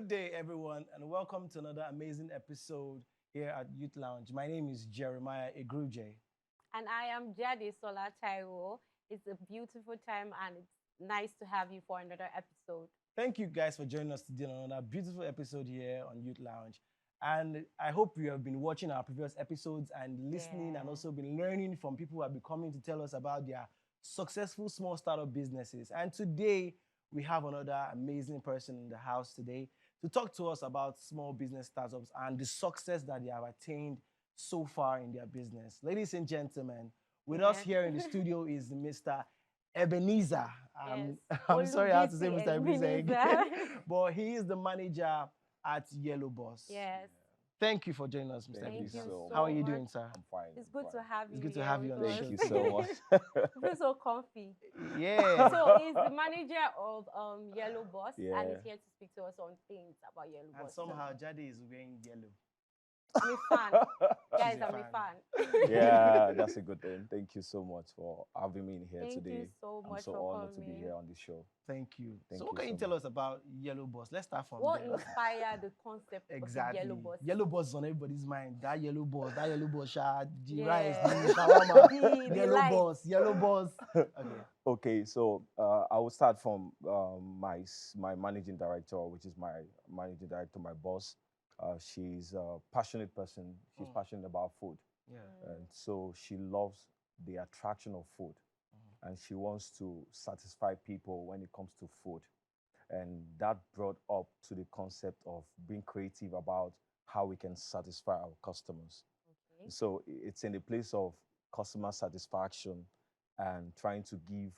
Good day, everyone, and welcome to another amazing episode here at Youth Lounge. My name is Jeremiah Egruje. And I am Jadi Sola Taiwo. It's a beautiful time and it's nice to have you for another episode. Thank you guys for joining us today on another beautiful episode here on Youth Lounge. And I hope you have been watching our previous episodes and listening and Yeah. also been learning from people who have been coming to tell us about their successful small startup businesses. And today we have another amazing person in the house today to talk to us about small business startups and the success that they have attained so far in their business. Ladies and gentlemen, with us Yes. here in the studio is Mr. Ebenezer. Yes. I'm sorry I have to say Olubisi Mr. Ebenezer Ebenezer. again, but he is the manager at Yellow Boss. Yes. Thank you for joining us, Mr. Thank you Ebenezer. so How are you much. doing, sir? I'm fine. It's I'm good to fine. have It's you good to here have you with on the us. show. Thank you so much. Feel so comfy. Yeah. So he's the manager of Yellow Boss and Yeah. he's here to speak to us on things about Yellow And Boss. somehow Jade is wearing yellow. I'm a fan. Guys, She's a I'm a fan. fan. Yeah, that's a good thing. Thank you so much for having me in here Thank today. you so I'm much so for honored to be coming. here on the show. Thank you. Thank So what you can you so tell much. us about Yellow Boss? Let's start from What there. inspired the concept Exactly. of the Yellow Boss? Yellow Boss is on everybody's mind. That yellow boss, the Yeah. rice, the shawarma, The yellow light. boss, yellow boss. Okay. Okay, so I will start from my managing director, which is my managing director, my boss. She's a passionate person. She's Mm. passionate about food, Yeah. and so she loves the attraction of food, and she wants to satisfy people when it comes to food. And that brought up to the concept of being creative about how we can satisfy our customers. Okay. So it's in the place of customer satisfaction and trying to give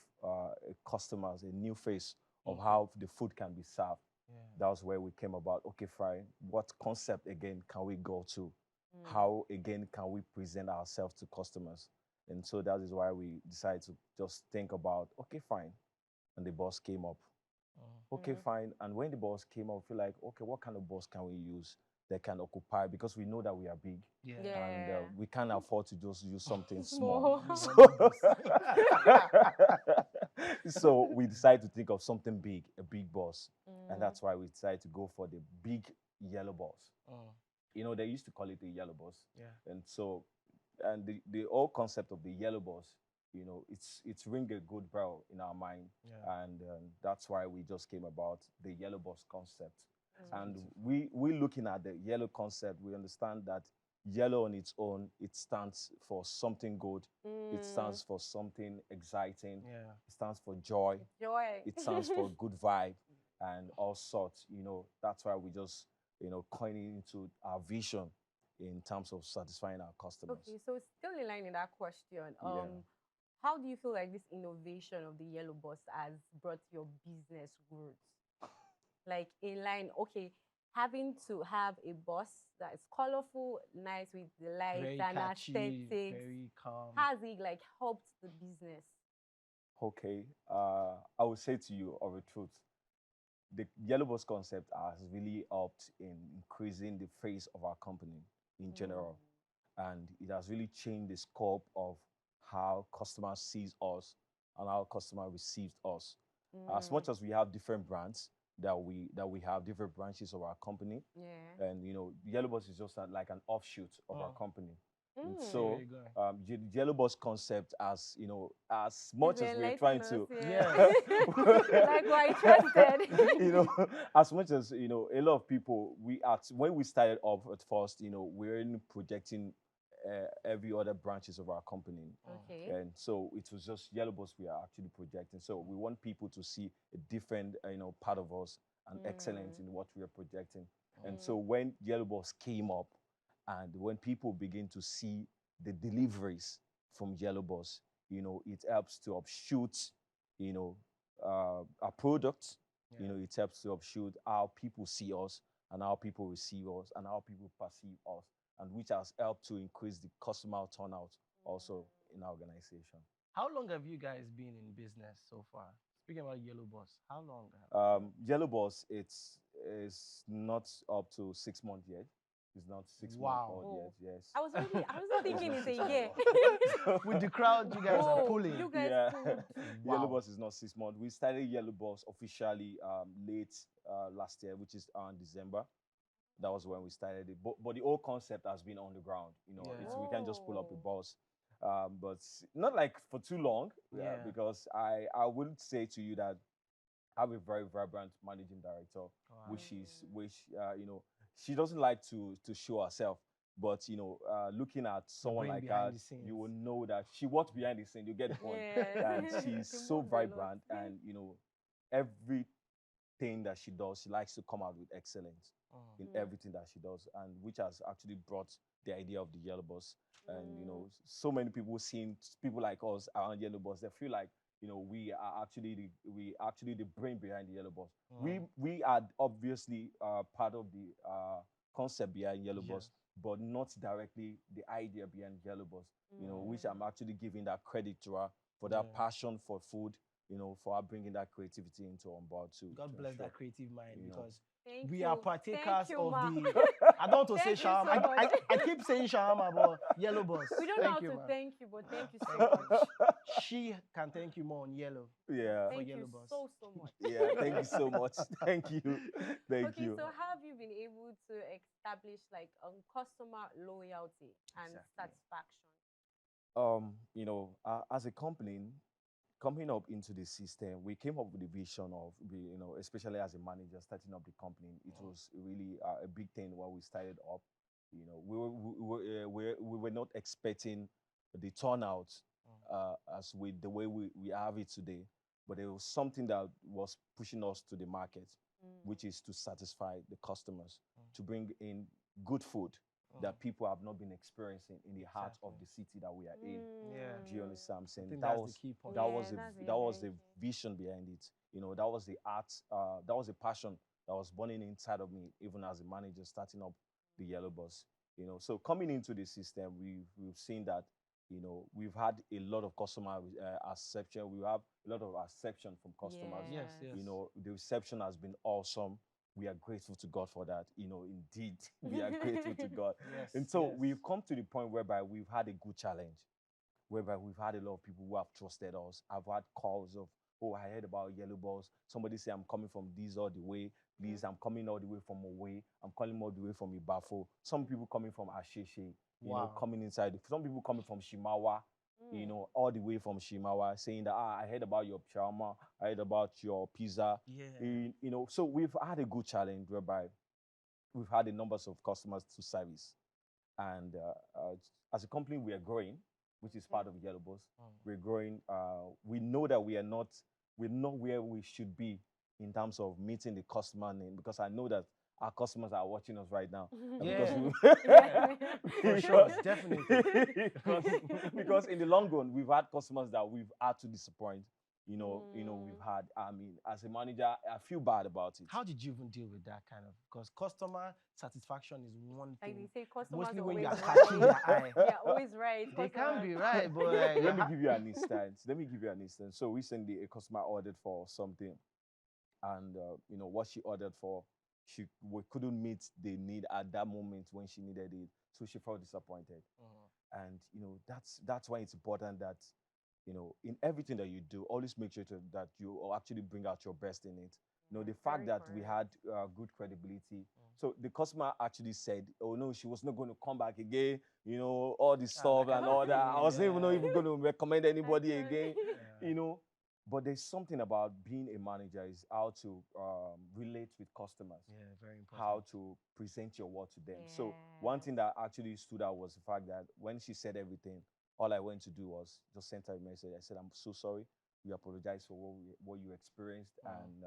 customers a new face of Mhm. how the food can be served. Yeah. That was where we came about. Okay, fine. What concept again can we go to? Mm. How again can we present ourselves to customers? And so that is why we decided to just think about, okay, fine. And the boss came up. Okay, Mhm. fine. And when the boss came up, we feel like, okay, what kind of boss can we use that can occupy? Because we know that we are big Yeah. and Yeah. we can't afford to just use something Small. small. You So, want the boss. so we decided to think of something big, a big boss. Mm. And that's why we decided to go for the big yellow boss. Mm. You know, they used to call it the yellow boss. Yeah. And so, and the whole concept of the yellow boss, you know, it's ring a good bell in our mind. Yeah. And that's why we just came about the yellow boss concept. Mm. And we looking at the yellow concept, we understand that yellow on its own, it stands for something good. It Mm. stands for something exciting. Yeah. It stands for joy. Joy. It stands for good vibe and all sorts. You know, that's why we just, you know, coining into our vision in terms of satisfying our customers. Okay, so still in line in that question, Yeah. how do you feel like this innovation of the Yellow Boss has brought your business growth? Like in line, okay, having to have a boss that is colorful, nice with the lights Very and catchy, aesthetics. very calm. Has it like helped the business? Okay, I will say to you of a truth, the yellow boss concept has really helped in increasing the face of our company in general, and it has really changed the scope of how customers sees us and how customer receives us. As much as we have different brands that we have different branches of our company, Yeah. and you know, Yellow Boss is just like an offshoot of our Oh. company. And Mm. so Very good. Yellow Boss concept, as you know, as much as we're Enlighten trying us, to yeah. Like we're interested. you know, as much as you know, a lot of people when we started off at first, you know, we were in projecting every other branches of our company, Okay. and so it was just Yellow Boss we are actually projecting. So we want people to see a different, you know, part of us and excellence in what we are projecting. And so when Yellow Boss came up, and when people begin to see the deliveries from Yellow Boss, you know, it helps to upshoot, you know, our product. You know, it helps to upshoot how people see us and how people receive us and how people perceive us, and which has helped to increase the customer turnout also in our organization. How long have you guys been in business so far? Speaking about Yellow Boss, how long? Yellow Boss, it's not up to 6 months yet. It's not 6 months Wow. old Oh. yet. Yes. I was thinking it's a year. With the crowd, you guys are Whoa, pulling. you guys Yeah. pulled. Yellow Wow. Boss is not 6 months. We started Yellow Boss officially late last year, which is December. That was when we started it. But the whole concept has been on the ground. Yeah. It's, we can just pull up a Oh. boss. But not like for too long, Yeah. because I would say to you that I have a very vibrant managing director, Wow. which she doesn't like to show herself, but looking at someone brain like behind her, the scenes. you will know that she works behind the scene. You get the point. Yeah. And she's She so moves a lot. vibrant, and everything that she does, she likes to come out with excellence in Mm. everything that she does, and which has actually brought the idea of the Yellow Boss. And so many people seeing people like us around Yellow Boss, they feel like we are actually the brain behind the Yellow Boss. We are obviously part of the concept behind Yellow Yeah. Boss, but not directly the idea behind Yellow Boss. Which I'm actually giving that credit to her for that Yeah. passion for food. For her bringing that creativity into on board too. God to bless ensure. that creative mind, you know. because Thank we you. are partakers Thank you, of Ma. the. I don't want to say Thank you so shawarma. much. I keep saying shawarma, but Yellow Boss. We don't know Thank how you, to ma. thank you, but thank you so Thank much. you. She can thank you more on Yellow. Yeah. Thank Yellow you Boss. so much. Yeah. Thank you so much. Thank you. Thank Okay, you. so how have you been able to establish like customer loyalty and Exactly. satisfaction? As a company coming up into the system, we came up with the vision of, especially as a manager starting up the company. It was really a big thing when we started up. We were not expecting the turnout as with the way we have it today, but there was something that was pushing us to the market, which is to satisfy the customers, to bring in good food that people have not been experiencing in the heart of the city that we are in. Yeah. Do you understand what I'm I saying? think That that's was the key point. that Yeah, was that's that was very the true. vision behind it. That was the art. That was the passion that was burning inside of me, even as a manager starting up the Yellow Boss. So coming into the system, we've seen that we've had a lot of customer acceptance. We have a lot of acceptance from customers. Yes, yes. The reception has been awesome. We are grateful to God for that. Indeed, we are grateful to God. Yes. And so yes. we've come to the point whereby we've had a good challenge, whereby we've had a lot of people who have trusted us. I've had calls of, oh, I heard about Yellow Boss. Somebody say I'm coming from this all the way. Please, I'm coming all the way from Away. I'm calling all the way from Ibafo. Some people coming from Asheshe, Wow. coming inside. Some people coming from Shimawa, all the way from Shimawa, saying that, I heard about your shawarma, I heard about your pizza. Yeah. So we've had a good challenge whereby we've had a numbers of customers to service. And as a company, we are growing, which is part of Yellow Boss. We're growing. We know that we're not where we should be in terms of meeting the customer name, because I know that our customers are watching us right now. Yeah. Yeah. For sure, definitely. because in the long run, we've had customers that we've had to disappoint. We've had. I mean, as a manager, I feel bad about it. How did you even deal with that kind of? Because customer satisfaction is one Like thing. they say, customers Mostly when always you are right. catching their eye. Yeah, always right. They can customers. be right, but like, Let me give you an instance. So recently, a customer ordered for something, and what she ordered for, we couldn't meet the need at that moment when she needed it, so she felt disappointed. And that's why it's important that in everything that you do, always make sure that you actually bring out your best in it. The fact that we had good credibility. So the customer actually said, oh no, she was not going to come back again, all this stuff and all that. I wasn't even going to recommend anybody again, But there's something about being a manager is how to relate with customers. Yeah, very important. How to present your word to them. So one thing that actually stood out was the fact that when she said everything, all I went to do was just send her a message. I said, I'm so sorry. We apologize for what you experienced, and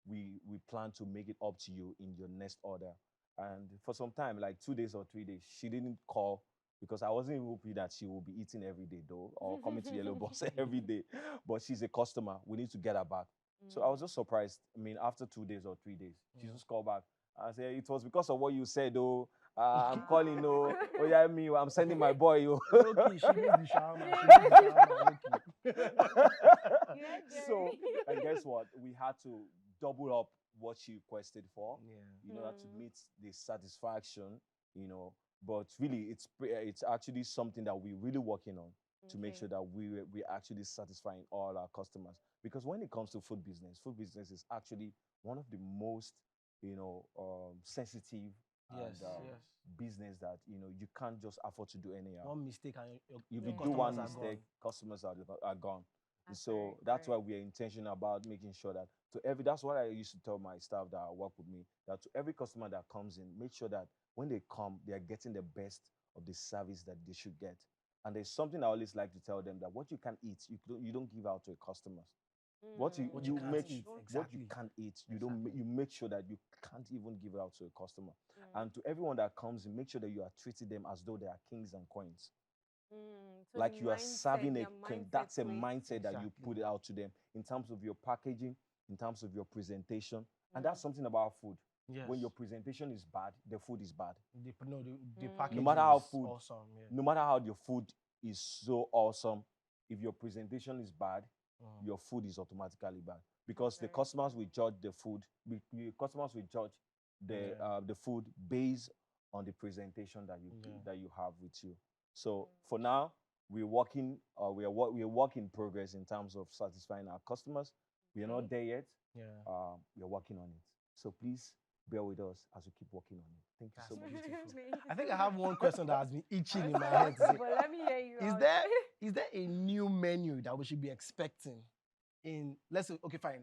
we plan to make it up to you in your next order. And for some time, like 2 days or 3 days, she didn't call, because I wasn't hoping that she will be eating every day though, or coming to Yellow Boss every day. But she's a customer. We need to get her back. So I was just surprised. I mean, after 2 days or 3 days, she just called back. I said, it was because of what you said, though. I'm calling, oh yeah, I'm sending my boy, Loki, she needs the shawarma. So, and guess what? We had to double up what she requested for. Yeah. In order to meet the satisfaction But really, it's actually something that we're really working on to make sure that we're actually satisfying all our customers. Because when it comes to food business is actually one of the most, sensitive Yes, and yes. business that you can't just afford to do anyhow. One mistake and If your you do customers one are mistake, gone. customers are gone. And That's so very that's why correct. we are intentional about making sure that that's what I used to tell my staff that work with me, that to every customer that comes in, make sure that when they come, they are getting the best of the service that they should get. And there's something I always like to tell them, that what you can eat, you don't give out to your customers. What you What you you can't make eat, what you exactly. can't eat, you don't Exactly. you make sure that you can't even give it out to a customer. Mm. And to everyone that comes in, make sure that you are treating them as though they are kings and queens, So the like you are mindset, serving a their king. mindset That's a way. mindset that you Exactly. put it out to them in terms of your packaging, in terms of your presentation. And Mm. that's something about food. Yes. When your presentation is bad, the food is bad. The Mm. packaging No matter how is food, awesome. Yeah. no matter how your food is so awesome, if your presentation is bad, Mm. your food is automatically bad, because the Very customers true. will judge the food. The customers will judge the Yeah. the food based on the presentation that you Yeah. that you have with you. So for now, we're working. We are work in progress in terms of satisfying our customers. We are Okay. not there yet. Yeah. We are working on it. So please bear with us as we keep working on it. Thank you That's so much. beautiful. Thank you I think so I have much. one question that has been itching in my Okay, head. To say, but let me hear you is out. there is there a new menu that we should be expecting in, let's say, okay, fine,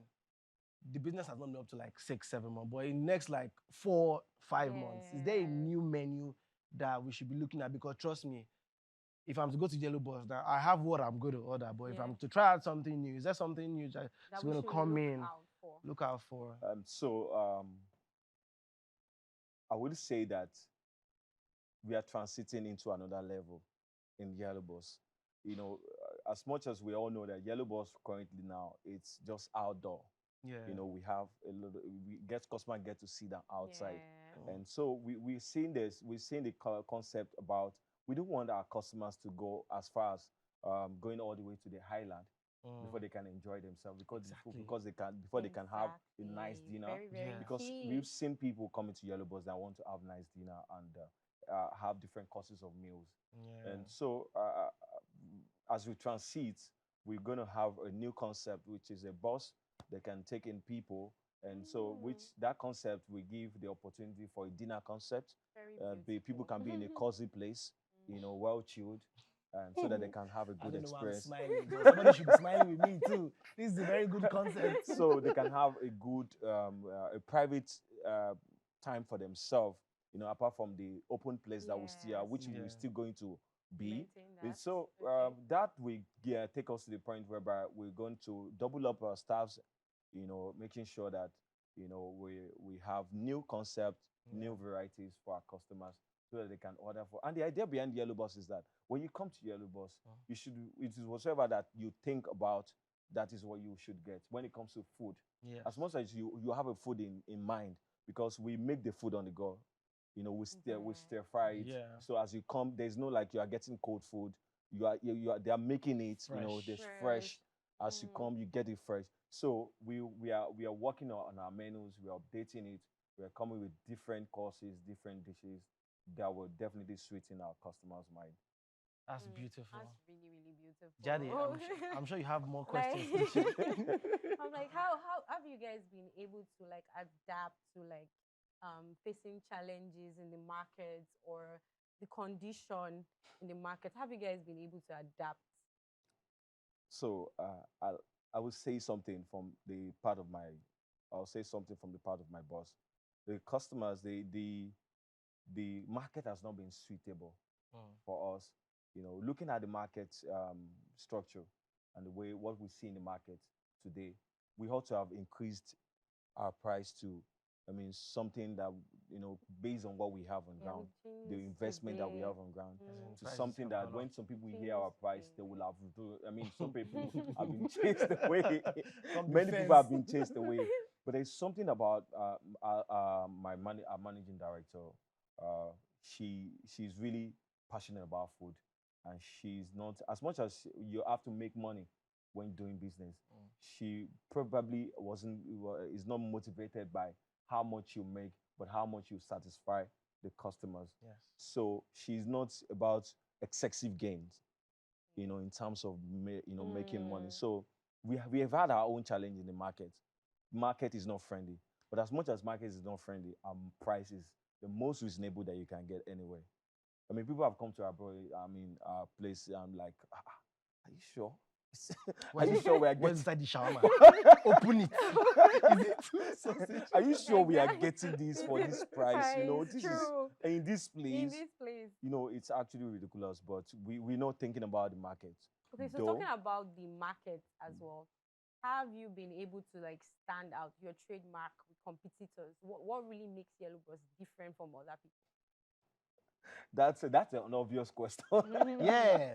the business has not been up to like 6 7 months, but in next like 4 5 months, is there a Yeah. new menu that we should be looking at? Because trust me, if I'm to go to Yellow Boss, now I have what I'm going to order, but if Yeah. I'm to try out something new, is there something new that's That going we to should come look in, out for. look out for? I would say that we are transiting into another level in Yellow Boss. As much as we all know that Yellow Boss currently now, it's just outdoor. Yeah. We have a little, customer get to see them outside. Yeah. And so we've seen the concept about, we don't want our customers to go as far as going all the way to the highland before they can enjoy themselves, Exactly. before they can have a nice Exactly. dinner. Very, very Yeah. Because key. we've seen people coming to Yellow Bus that want to have nice dinner and have different courses of meals. Yeah. And so as we transit, we're going to have a new concept, which is a bus that can take in people. And so which that concept will give the opportunity for a dinner concept. Very People can be in a beautiful. cozy place, well chilled, and so that they can have a I good don't know why I'm experience. smiling, but somebody should be smiling with me too. This is a very good concept. So they can have a good a private time for themselves, apart from the open place that we still are, Yes. which Yeah. we're still going to be. Maintain And that. so Okay. that will take us to the point whereby we're going to double up our staffs, making sure that we have new concept, new varieties for our customers, so that they can order for. And the idea behind Yellow Bus is that when you come to Yellow Bus, it is whatsoever that you think about, that is what you should get when it comes to food. Yes. As much as you have a food in mind, because we make the food on the go. We stir fry it. Yeah. So as you come, there's no like you are getting cold food. They are making it, there's fresh. As you come, you get it fresh. So we are working on our menus, we are updating it, we are coming with different courses, different dishes that will definitely sweeten our customers' mind. That's beautiful. That's really, really beautiful. Jadi, I'm sure you have more Like- questions. to share. I'm like, how have you guys been able to like adapt to like facing challenges in the market or the condition in the market? Have you guys been able to adapt? So I will say something from the part of my, I'll say something from the part of my boss. The customers, the market has not been suitable for us. Looking at the market structure and the way what we see in the market today, we ought to have increased our price to, something that, based on what we have on ground, the investment that we have on ground, to Prices something have that gone when up. some people hear our price, they will have, some people have been chased away. From the Many people have been fence. chased away. But there's something about our managing director. She's really passionate about food, and she's not, as much as you have to make money when doing business. She probably is not motivated by how much you make, but how much you satisfy the customers. Yes. So she's not about excessive gains, in terms of making money. Mm. So we have had our own challenge in the market. Market is not friendly, but as much as market is not friendly, price is the most reasonable that you can get anywhere. I mean, people have come to our place. I'm like, are you sure? Are you sure we are What's getting? inside the shawarma? Open it. Is it sausage? Are you sure we are Exactly. getting this for this price? This is True. in this In place. this place. It's actually ridiculous. But we're not thinking about the market. Okay, so Though, talking about the market as well, have you been able to like stand out your trademark with competitors? What really makes Yellow Bus different from other people? that's an obvious question. Yeah.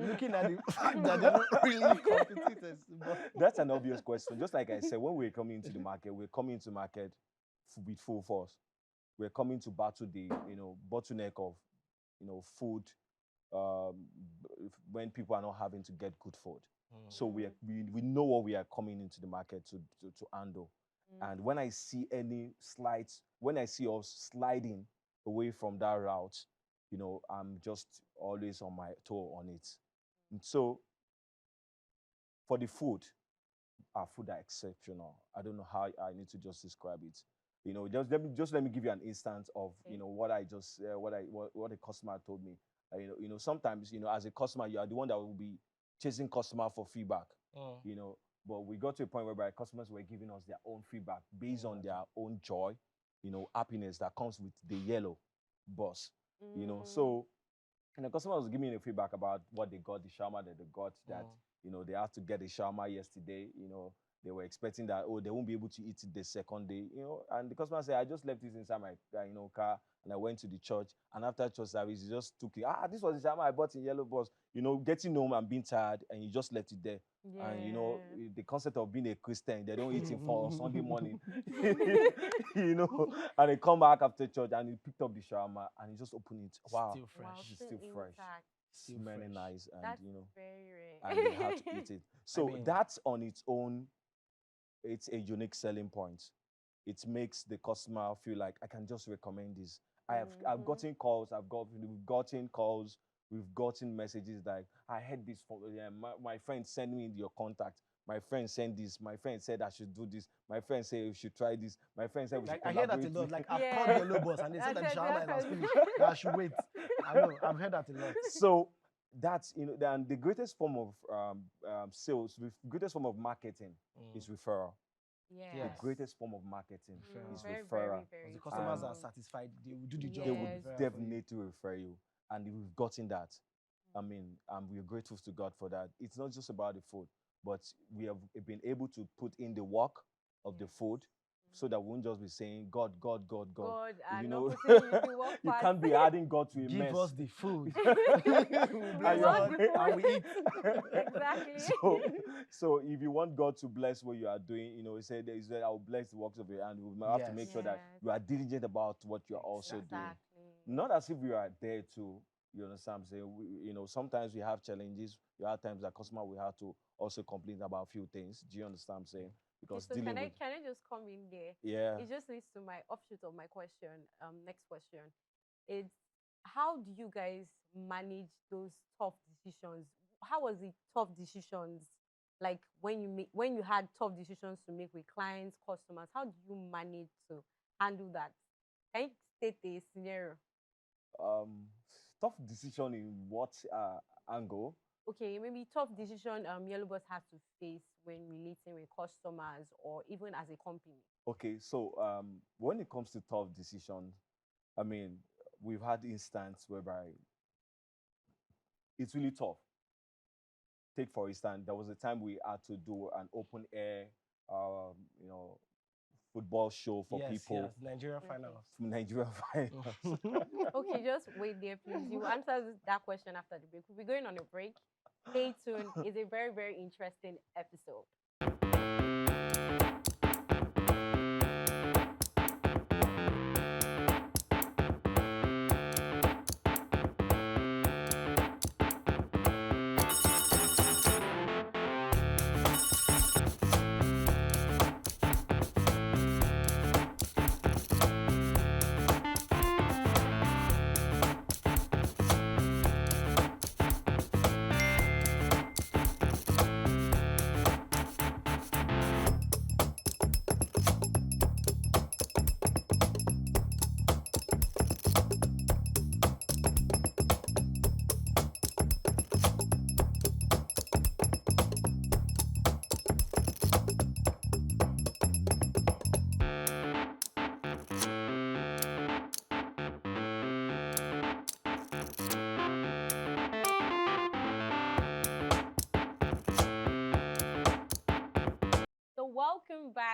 Looking at the fact that they're not really competitors. But That's an obvious question. Just like I said, when we're coming into the market, we're coming into market with full force. We're coming to battle the bottleneck of food, when people are not having to get good food. So we know what we are coming into the market to handle. And when I see when I see us sliding away from that route, I'm just always on my toe on it. And so for the food, our food are exceptional. I don't know how I need to just describe it. Just let me give you an instance of what I just what a customer told me. Sometimes as a customer you are the one that will be chasing customer for feedback. But we got to a point whereby customers were giving us their own feedback based on their own joy, happiness that comes with the Yellow Bus. So and the customer was giving me the feedback about what they got, the shawarma that they got, that they had to get a shawarma yesterday. They were expecting that they won't be able to eat it the second day. And the customer said, I just left this inside my car and I went to the church, and after church service he just took it. This was the shawarma I bought in Yellow Bus. Getting home and being tired, and you just left it there. Yeah. And the concept of being a Christian, they don't eat it for Sunday morning. And they come back after church and he picked up the shawarma and he just opened it. Wow, still fresh. Wow, it's still fresh. intact. Still Smelling fresh. nice, and That's very and rare. they had to eat it. So mean- that's on its own, it's a unique selling point. It makes the customer feel like I can just recommend this. I've gotten calls, we've gotten calls, we've gotten messages like, I heard this from my friend sent me your contact. My friend sent this. My friend said I should do this. My friend said we should try this. My friend said we should Like, I hear that a collaborate lot. with- Like, I've Yeah. called Yellow Bus and they said that the shawarma is Exactly. finished. That I should wait. I know. I've heard that a lot. So that's the greatest form of sales, the greatest form of marketing is referral. Yeah. The Yes. greatest form of marketing is Very, referral. very, very If the customers true. are satisfied, they will do the job. They Yes. would very well for you. definitely refer you, and we've gotten that. I mean, we're grateful to God for that. It's not just about the food, but we have been able to put in the work of the food, so that we won't just be saying God, God, God, God. God, and You not know, putting you to work you part. can't be adding God to a Give mess. us the food. And Bless you're- God and we eat. Exactly. So if you want God to bless what you are doing, He said, I will bless the works of your hand. We have to Yes. make sure that Yes. you are diligent about what you are also doing. Exactly. Not as if we are there to, you understand what I'm saying? Sometimes we have challenges. There are times that customer will have to also complain about a few things. Do you understand what I'm saying? Because So dealing can with, I just come in there? yeah. It just leads to my offshoot of my question. Next question. It's how do you guys manage those tough decisions? How was it tough decisions? Like when you had tough decisions to make with clients, customers, how do you manage to handle that? Can you state a scenario? Tough decision in what angle? Okay, maybe tough decision Yellow Bus has to face when relating with customers or even as a company. Okay, so when it comes to tough decisions, I mean, we've had instances whereby it's really tough. Take for instance, there was a time we had to do an open air, football show for Yes, people yes. Nigeria finals. from Nigeria finals. Okay, just wait there, please. You answer that question after the break. We'll be going on a break. Stay tuned. It's a very, very interesting episode.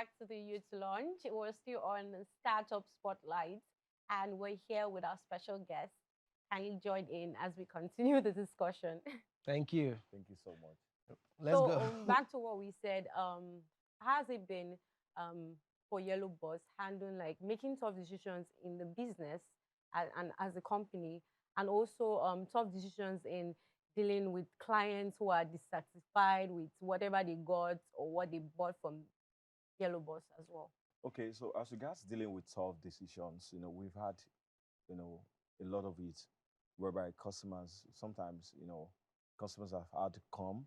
back to the Youth Launch. We're still on Startup Spotlight, and we're here with our special guest. Kindly join in as we continue the discussion. Thank you. Thank you so much. Let's So go. back to what we said. Has it been for Yellow Boss handling like making tough decisions in the business and as a company, and also tough decisions in dealing with clients who are dissatisfied with whatever they got or what they bought from Yellow Boss as well? Okay, so as regards dealing with tough decisions, we've had, a lot of it, whereby customers sometimes, customers have had to come.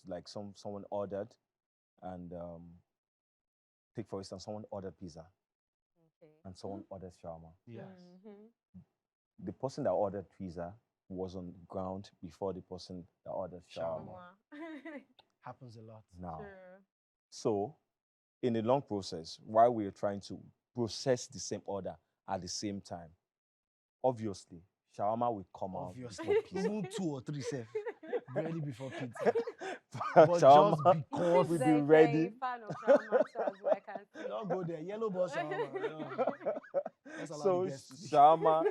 Like someone ordered, and take for instance, someone ordered pizza Okay. and someone ordered shawarma. Yes. Mhm. The person that ordered pizza was on ground before the person that ordered shawarma. Shawarma. Happens a lot. Now, True. so in a long process, while we are trying to process the same order at the same time, obviously, shawarma will come out Obviously. before pizza. Even 2 or 3 safe. Ready before pizza. But Shawarma just because will Seems be like ready. you're a fan of shawarma too, as well, I can see. don't go there. Yellow Boss shawarma. No. Let's allow So the guests to speak. shawarma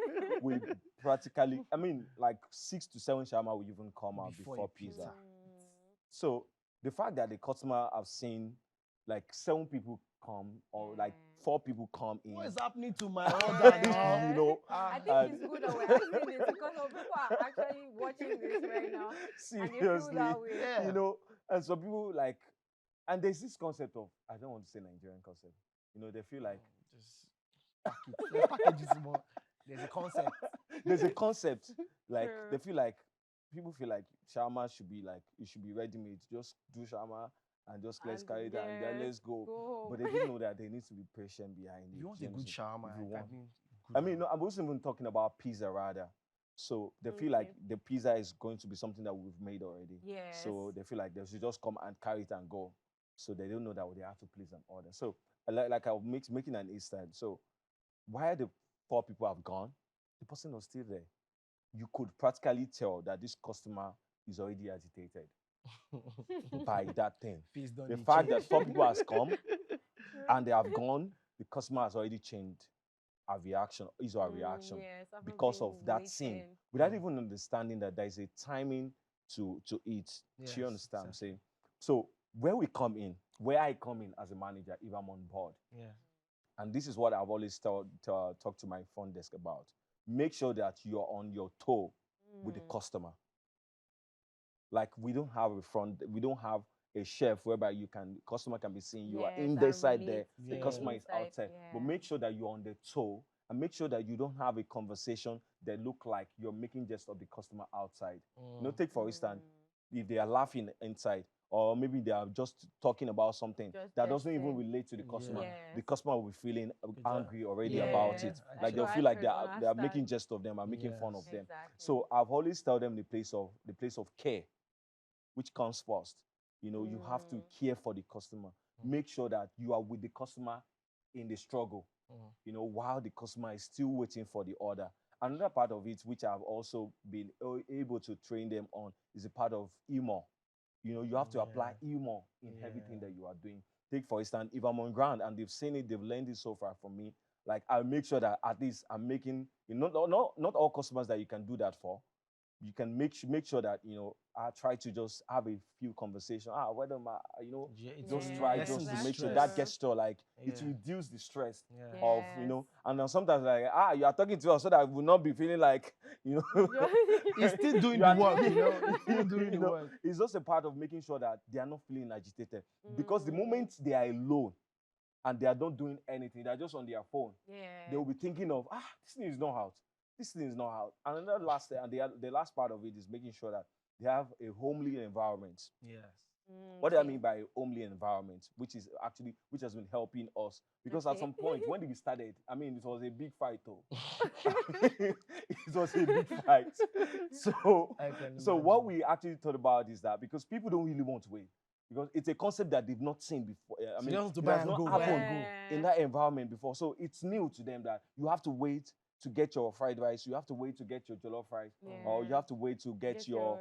will practically, I mean, like 6 to 7 shawarma will even come out Before before a pizza. pizza. So the fact that the customer have seen like 7 people come or like Yeah. 4 people come in, What is happening to my order Yeah. now? you know, I Ah, think and- it's good that we're asking this because some people are actually watching this right now and they feel seriously, that way. yeah. and some people like, and there's this concept of, I don't want to say Nigerian concept, they feel like Just pack it. Let's package it more. There's a concept. there's a concept like True. they feel like people feel like shawarma should be like it should be ready made. Just do shawarma and just let's And carry that and then let's go. Go But home. they didn't know that there needs to be patient behind it. If you want do a good understand? shawarma, If you want. good I mean, no, one. I wasn't even talking about pizza rather. So they feel like Okay. the pizza is going to be something that we've made already. Yes. So they feel like they should just come and carry it and go. So they don't know that they have to place an order. So like I was making an Easter. So while the 4 people have gone, the person was still there. You could practically tell that this customer is already agitated by that thing. Peace don't The need fact change. that 4 people has come and they have gone, the customer has already changed our reaction, his or her reaction, Yes, I've because been of that scene, waiting. without Mm. even understanding that there is a timing to eat. Do Yes, you understand what I'm exactly. saying? So where I come in as a manager, if I'm on board, Yeah. and this is what I've always talked to my front desk about. Make sure that you're on your toe with the Mm. customer. Like we don't have a chef whereby customer can be seeing you are Yes, in I the side there, relate the to customer is inside, outside. But yeah. make sure that you're on the toe and make sure that you don't have a conversation that look like you're making jest of the customer outside. Take for instance, if they are laughing inside, or maybe they are just talking about something Just that doesn't even jesting. relate to the customer, Yes. the customer will be feeling angry already Yeah, about yeah, it. I Like they'll check. feel like they Actually are making understand. jest of them and making fun of Yes. them. Exactly. So I've always tell them the place of care, which comes first. You have to care for the customer. Make sure that you are with the customer in the struggle. While the customer is still waiting for the order. Another part of it, which I've also been able to train them on, is a part of humor. You have to apply humor in everything that you are doing. Take for instance, if I'm on ground and they've seen it, they've learned it so far from me. Like I'll make sure that at least I'm making, not all customers that you can do that for. You can make sure that I try to just have a few conversations. Whether my just Yeah, try lessens just the to make sure stress. that gesture like it Yeah. reduce the stress Yeah. of Yes. and then sometimes like you are talking to us so that we will not be feeling like He's still doing you the are- work, He's still doing the work. It's just a part of making sure that they are not feeling agitated because the moment they are alone and they are not doing anything, they are just on their phone. Yeah. They will be thinking of this thing is not out. This thing is not out. And another the last part of it is making sure that they have a homely environment. Yes. What do I Okay. mean by homely environment? Which has been helping us because at Okay. some point when we started, I mean, it was a big fight though. It was a big fight. So I can what imagine. we actually thought about is that because people don't really want to wait because it's a concept that they've not seen before. I So mean, they want to it buy has and not go, happened buy and go. in that environment before. So it's new to them that you have to wait to get your fried rice, you have to wait to get your jollof rice, or you Yeah. have to wait to get your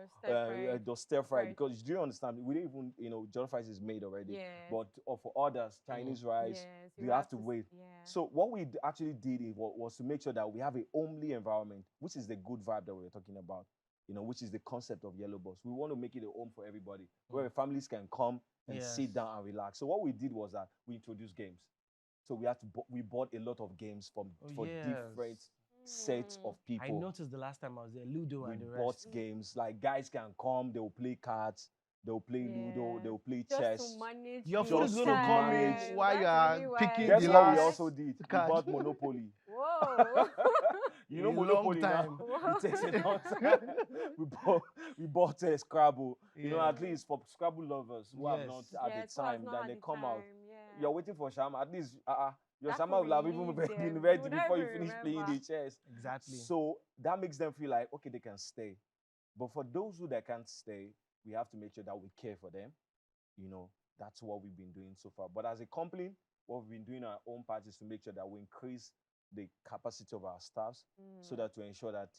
stir fry, because do you understand? We don't even, jollof rice is made already. Yes. But for others, Chinese rice, Yes, you have to wait. Yeah. So what we actually did was to make sure that we have a homely environment, which is the good vibe that we were talking about, which is the concept of Yellow Bus. We want to make it a home for everybody, where families can come and sit down and relax. So what we did was that we introduced games. So we bought a lot of games for different sets of people. I noticed the last time I was there, Ludo and the rest. We bought games, like guys can come, they will play cards, they will play Ludo, they will play chess. Just to manage your food is going to come in time. while you are picking Guess the what last we also did? We card. bought Monopoly. Whoa. You know A long Monopoly time. now. It takes a long time. we bought Scrabble. At least for Scrabble lovers who have not at the time that they come out. You're waiting for Shama. At least your That Shama could will have even relieve been them. ready Would before you ever finish playing remember. the chess. Exactly. So that makes them feel like, okay, they can stay. But for those who that can't stay, we have to make sure that we care for them. That's what we've been doing so far. But as a company, what we've been doing our own part is to make sure that we increase the capacity of our staffs, so that to ensure that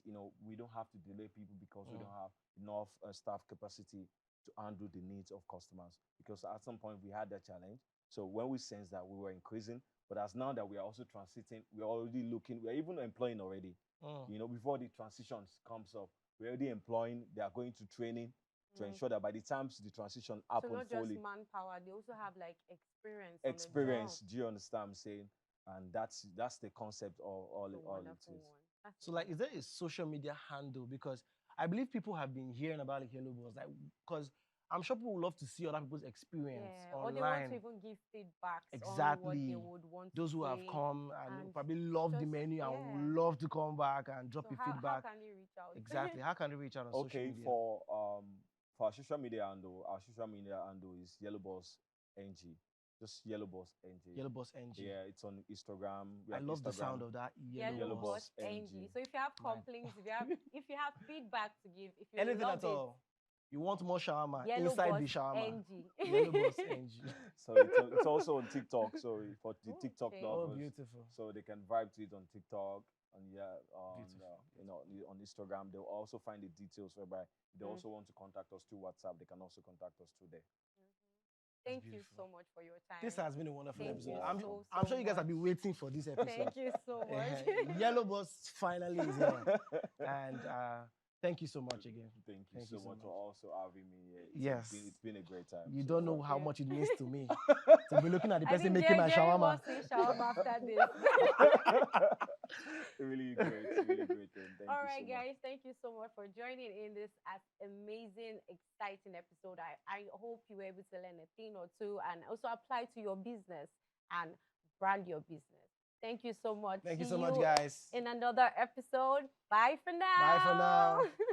we don't have to delay people because we don't have enough staff capacity to handle the needs of customers. Because at some point we had that challenge. So when we sensed that we were increasing, but as now that we are also transiting, we're already looking, we're even employing already. Before the transitions comes up, we're already employing. They are going to training to ensure that by the time the transition happens, so not fully, just manpower, they also have like experience. experience. Do you understand what I'm saying? And that's the concept of all it is. So like, is there a social media handle? Because I believe people have been hearing about the Yellow Bus, like, because I'm sure people would love to see other people's experience or online. they want to even give feedback on what they would want. Those who have come and probably love the menu and would love to come back and drop so your feedback. How can they reach out? Exactly. How can they reach out on social media? For our social media handle, is Yellow Bus NG. Just Yellow Bus NG. Yellow Bus NG. Yeah, it's on Instagram. I love the sound of that. Yellow Bus NG. So if you have complaints, if you have feedback to give, if you anything love at all, you want more shawarma Yellow inside Bus the shawarma. NG. Yellow Bus NG. So it's also on TikTok. So for the TikTok lovers, oh, beautiful. So they can vibe to it on TikTok. On on Instagram, they'll also find the details whereby they also want to contact us through WhatsApp. They can also contact us through there. Thank you so much for your time. This has been a wonderful Thank episode. you I'm sure you guys have been waiting for this episode. Thank you so much. Yellow Bus finally is here. And thank you so much again. Thank you so much for also having me here. It's been a great time. You don't know how much it means to me to be looking at the person making my Jerry shawarma. shawarma after this. Really great thing. All right, guys, thank you so much for joining in this amazing, exciting episode. I hope you were able to learn a thing or two and also apply to your business and brand your business. Thank you so much. Thank you so much, guys. In another episode. Bye for now. Bye for now.